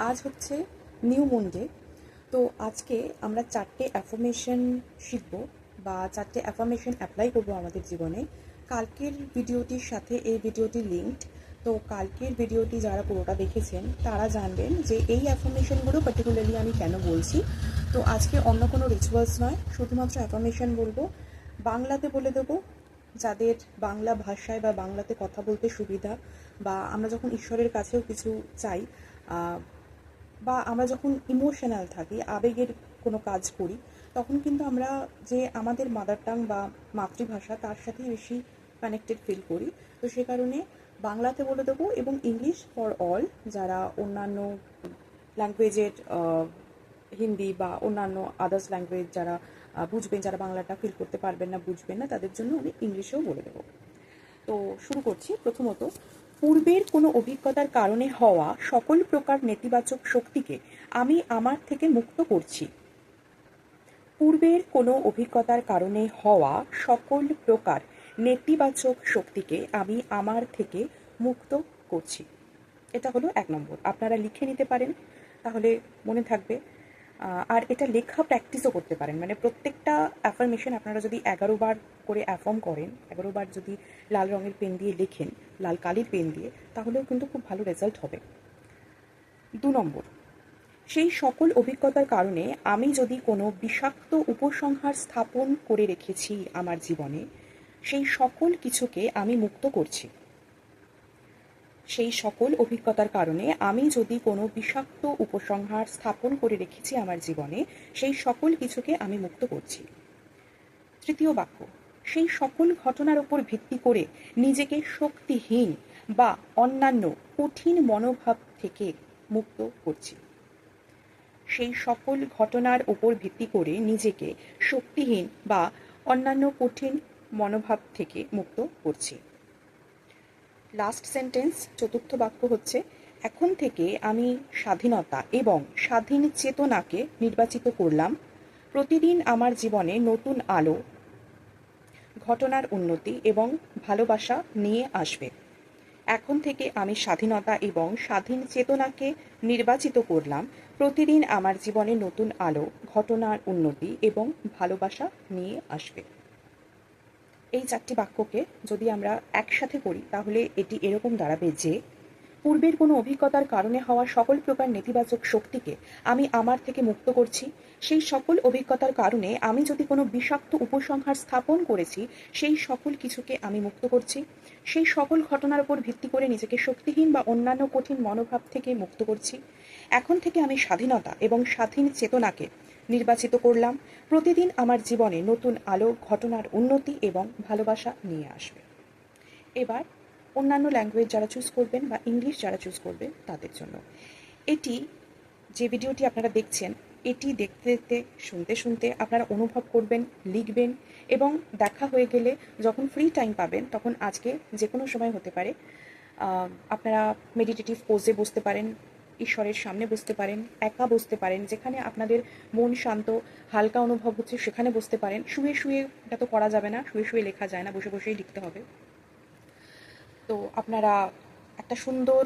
আজ হচ্ছে new Monday. তো আজকে আমরা 4টে অ্যাফার্মেশন শিখব বা 4টে অ্যাফার্মেশন অ্যাপ্লাই করব আমাদের জীবনে। কালকের ভিডিওটির সাথে এই ভিডিওটি লিঙ্কড। তো কালকের ভিডিওটি যারা পুরোটা দেখেছেন তারা জানবেন যে এই অ্যাফার্মেশনগুলো পার্টিকুলারলি আমি কেন বলছি। তো আজকে অন্য কোনো রিচুয়ালস নয়, শুধুমাত্র অ্যাফার্মেশন বলবো। বাংলাতে বলে দেবো যাদের বাংলা ভাষায় বা বাংলাতে কথা বলতে সুবিধা, বা আমরা যখন ঈশ্বরের কাছেও কিছু চাই, বা আমরা যখন ইমোশনাল থাকি, আবেগের কোনো কাজ করি, তখন কিন্তু আমরা যে আমাদের মাদার টাং বা মাতৃভাষা তার সাথেই বেশি কানেক্টেড ফিল করি। তো সে কারণে বাংলাতে বলে দেবো, এবং ইংলিশ ফর অল, যারা অন্যান্য ল্যাঙ্গুয়েজের হিন্দি বা অন্যান্য আদার্স ল্যাঙ্গুয়েজ যারা বুঝবেন, যারা বাংলাটা ফিল করতে পারবেন না, বুঝবেন না, তাদের জন্য আমি ইংলিশেও বলে দেবো। তো শুরু করছি। প্রথমত, পূর্বের কোনো অভিজ্ঞতার কারণে হওয়া সকল প্রকার নেতিবাচক শক্তিকে আমি আমার থেকে মুক্ত করছি। পূর্বের কোনো অভিজ্ঞতার কারণে হওয়া সকল প্রকার নেতিবাচক শক্তিকে আমি আমার থেকে মুক্ত করছি। এটা হলো 1 নম্বর। আপনারা লিখে নিতে পারেন, তাহলে মনে থাকবে। আর এটা লেখা প্র্যাকটিসও করতে পারেন, মানে প্রত্যেকটা অ্যাফার্মেশন আপনারা যদি 11 বার করে অ্যাফার্ম করেন, 11 বার যদি লাল রঙের পেন দিয়ে লেখেন, লাল কালির পেন দিয়ে, তাহলেও কিন্তু খুব ভালো রেজাল্ট হবে। 2 নম্বর, সেই সকল অভিজ্ঞতার কারণে আমি যদি কোনো বিষাক্ত উপসংহার স্থাপন করে রেখেছি আমার জীবনে, সেই সকল কিছুকে আমি মুক্ত করছি। সেই সকল অভিজ্ঞতার কারণে আমি যদি কোনো বিষাক্ত উপসংহার স্থাপন করে রেখেছি আমার জীবনে, সেই সকল কিছুকে আমি মুক্ত করছি। 3য় বাক্য, সেই সকল ঘটনার উপর ভিত্তি করে নিজেকে শক্তিহীন বা অন্যান্য কঠিন মনোভাব থেকে মুক্ত করছি। সেই সকল ঘটনার উপর ভিত্তি করে নিজেকে শক্তিহীন বা অন্যান্য কঠিন মনোভাব থেকে মুক্ত করছি। লাস্ট সেন্টেন্স, 4র্থ বাক্য হচ্ছে, এখন থেকে আমি স্বাধীনতা এবং স্বাধীন চেতনাকে নির্বাচিত করলাম। প্রতিদিন আমার জীবনে নতুন আলো, ঘটনার উন্নতি এবং ভালোবাসা নিয়ে আসবে। এখন থেকে আমি স্বাধীনতা এবং স্বাধীন চেতনাকে নির্বাচিত করলাম। প্রতিদিন আমার জীবনে নতুন আলো, ঘটনার উন্নতি এবং ভালোবাসা নিয়ে আসবে। এই 4টি বাক্যকে যদি আমরা একসাথে করি, তাহলে এটি এরকম দাঁড়াবে যে, পূর্বের কোনো অভিজ্ঞতার কারণে হওয়া সকল প্রকার নেতিবাচক শক্তিকে আমি আমার থেকে মুক্ত করছি। সেই সকল অভিজ্ঞতার কারণে আমি যদি কোনো বিষাক্ত উপসংহার স্থাপন করেছি, সেই সকল কিছুকে আমি মুক্ত করছি। সেই সকল ঘটনার উপর ভিত্তি করে নিজেকে শক্তিহীন বা অন্যান্য কঠিন মনোভাব থেকে মুক্ত করছি। এখন থেকে আমি স্বাধীনতা এবং স্বাধীন চেতনাকে নির্বাচিত করলাম। প্রতিদিন আমার জীবনে নতুন আলো, ঘটনার উন্নতি এবং ভালোবাসা নিয়ে আসবে। এবার অন্যান্য ল্যাঙ্গুয়েজ যারা চুজ করবেন বা ইংলিশ যারা চুজ করবেন তাদের জন্য এটি, যে ভিডিওটি আপনারা দেখছেন, এটি দেখতে দেখতে, শুনতে শুনতে আপনারা অনুভব করবেন, লিখবেন, এবং দেখা হয়ে গেলে যখন ফ্রি টাইম পাবেন, তখন আজকে যে কোনো সময় হতে পারে, আপনারা মেডিটেটিভ পোজে বসতে পারেন, ঈশ্বরের সামনে বসতে পারেন, একা বসতে পারেন, যেখানে আপনাদের মন শান্ত, হালকা অনুভব হচ্ছে সেখানে বসতে পারেন। শুয়ে শুয়ে এটা তো করা যাবে না, শুয়ে শুয়ে লেখা যায় না, বসে বসেই লিখতে হবে। তো আপনারা একটা সুন্দর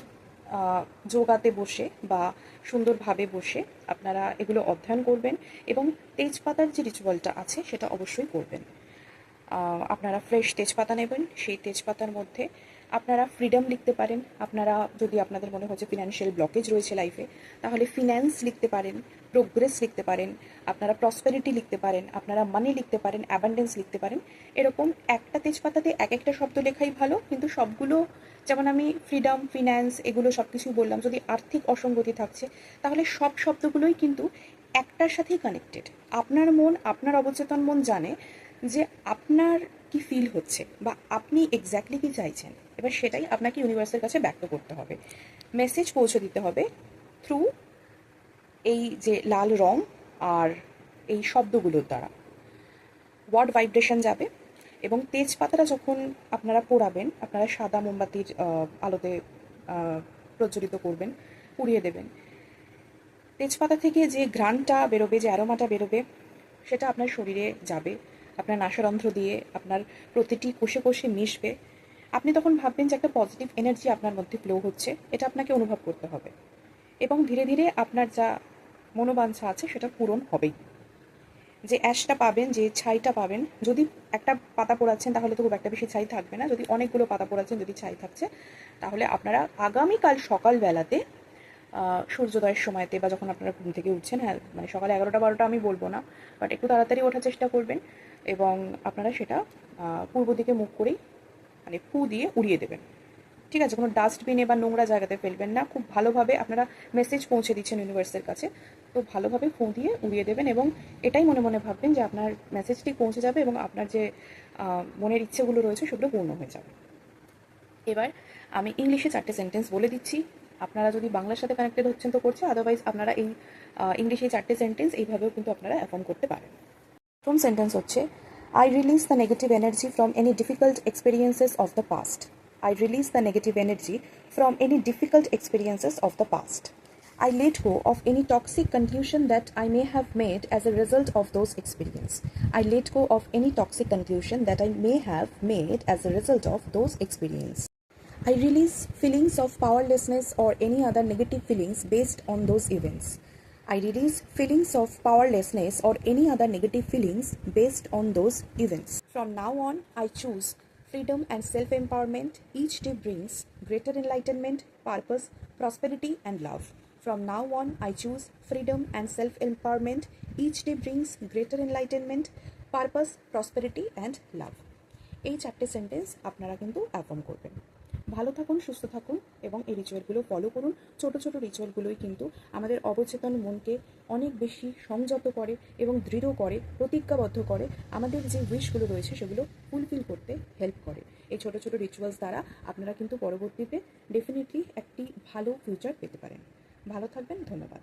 যোগাতে বসে বা সুন্দরভাবে বসে আপনারা এগুলো অধ্যয়ন করবেন, এবং তেজপাতার যে রিচুয়ালটা আছে সেটা অবশ্যই করবেন। আপনারা ফ্রেশ তেজপাতা নেবেন, সেই তেজপাতার মধ্যে আপনারা ফ্রিডম লিখতে পারেন। আপনারা যদি আপনাদের মনে হচ্ছে ফিনান্সিয়াল ব্লকেজ রয়েছে লাইফে, তাহলে ফিন্যান্স লিখতে পারেন, প্রোগ্রেস লিখতে পারেন, আপনারা প্রসপেরিটি লিখতে পারেন, আপনারা মানি লিখতে পারেন, অ্যাবান্ডেন্স লিখতে পারেন। এরকম একটা তেজপাতাতে এক একটা শব্দ লেখাই ভালো, কিন্তু সবগুলো, যেমন আমি ফ্রিডম, ফিন্যান্স, এগুলো সব কিছুই বললাম, যদি আর্থিক অসঙ্গতি থাকছে, তাহলে সব শব্দগুলোই কিন্তু একটার সাথেই কানেক্টেড। আপনার মন, আপনার অবচেতন মন জানে যে আপনার কি ফিল হচ্ছে বা আপনি এক্স্যাক্টলি কি চাইছেন। এবার সেটাই আপনাকে ইউনিভার্সের কাছে ব্যক্ত করতে হবে, মেসেজ পৌঁছে দিতে হবে থ্রু এই যে লাল রং আর এই শব্দগুলোর দ্বারা। ওয়ার্ড ভাইব্রেশন যাবে, এবং তেজপাতাটা যখন আপনারা পোড়াবেন, আপনারা সাদা মোমবাতির আলোতে প্রজ্বলিত করবেন, পুড়িয়ে দেবেন। তেজপাতা থেকে যে ঘ্রাণটা বেরোবে, যে অ্যারোমাটা বেরোবে, সেটা আপনার শরীরে যাবে, আপনার নাসারন্ধ্র দিয়ে আপনার প্রতিটি কোষে কোষে মিশবে। আপনি তখন ভাববেন যে একটা পজিটিভ এনার্জি আপনার মধ্যে ফ্লো হচ্ছে, এটা আপনাকে অনুভব করতে হবে। এবং ধীরে ধীরে আপনার যা মনোবাঞ্ছা আছে সেটা পূরণ হবেই। যে অ্যাশটা পাবেন, যে ছাইটা পাবেন, যদি একটা পাতা পোড়াচ্ছেন তাহলে তো খুব একটা বেশি ছাই থাকবে না। যদি অনেকগুলো পাতা পোড়াচ্ছেন, যদি ছাই থাকছে, তাহলে আপনারা আগামীকাল সকালবেলাতে সূর্যোদয়ের সময়তে বা যখন আপনারা ঘুম থেকে উঠছেন, হ্যাঁ মানে সকালে 11টা-12টা আমি বলবো না, বাট একটু তাড়াতাড়ি ওঠার চেষ্টা করবেন এবং আপনারা সেটা পূর্ব দিকে মুখ করেই মানে ফু দিয়ে উড়িয়ে দেবেন। ঠিক আছে, কোনো ডাস্টবিনে বা নোংরা জায়গাতে ফেলবেন না। খুব ভালোভাবে আপনারা মেসেজ পৌঁছে দিচ্ছেন ইউনিভার্সের কাছে, তো ভালোভাবে ফোঁ দিয়ে উড়িয়ে দেবেন এবং এটাই মনে মনে ভাববেন যে আপনার মেসেজটি পৌঁছে যাবে এবং আপনার যে মনের ইচ্ছেগুলো রয়েছে সেগুলো পূর্ণ হয়ে যাবে। এবার আমি ইংলিশে 4টে সেন্টেন্স বলে দিচ্ছি। আপনারা যদি বাংলার সাথে কানেক্টেড হচ্ছেন তো করছে, আদারওয়াইজ আপনারা এই ইংলিশে 4টে সেন্টেন্স এইভাবেও কিন্তু আপনারা অ্যাফার্ম করতে পারেন। প্রথম সেন্টেন্স হচ্ছে, I release the negative energy from any difficult experiences of the past. I release the negative energy from any difficult experiences of the past. I let go of any toxic conclusion that I may have made as a result of those experiences. I let go of any toxic conclusion that I may have made as a result of those experiences. I release feelings of powerlessness or any other negative feelings based on those events. I release feelings of powerlessness or any other negative feelings based on those events. From now on, I choose freedom and self empowerment. Each day brings greater enlightenment, purpose, prosperity, and love. From now on, I choose freedom and self empowerment. Each day brings greater enlightenment, purpose, prosperity, and love. এই 4টে sentence আপনারা কিন্তু affirm করবেন। ভালো থাকুন, সুস্থ থাকুন এবং এই রিচুয়ালগুলো ফলো করুন। ছোট ছোট রিচুয়ালগুলোই কিন্তু আমাদের অবচেতন মনকে অনেক বেশি সংযত করে এবং দৃঢ় করে, প্রতিজ্ঞাবদ্ধ করে, আমাদের যে উইশগুলো রয়েছে সেগুলো ফুলফিল করতে হেল্প করে। এই ছোট ছোট রিচুয়ালস দ্বারা আপনারা কিন্তু পরবর্তীতে ডেফিনেটলি একটি ভালো ফিউচার পেতে পারেন। ভালো থাকবেন, ধন্যবাদ।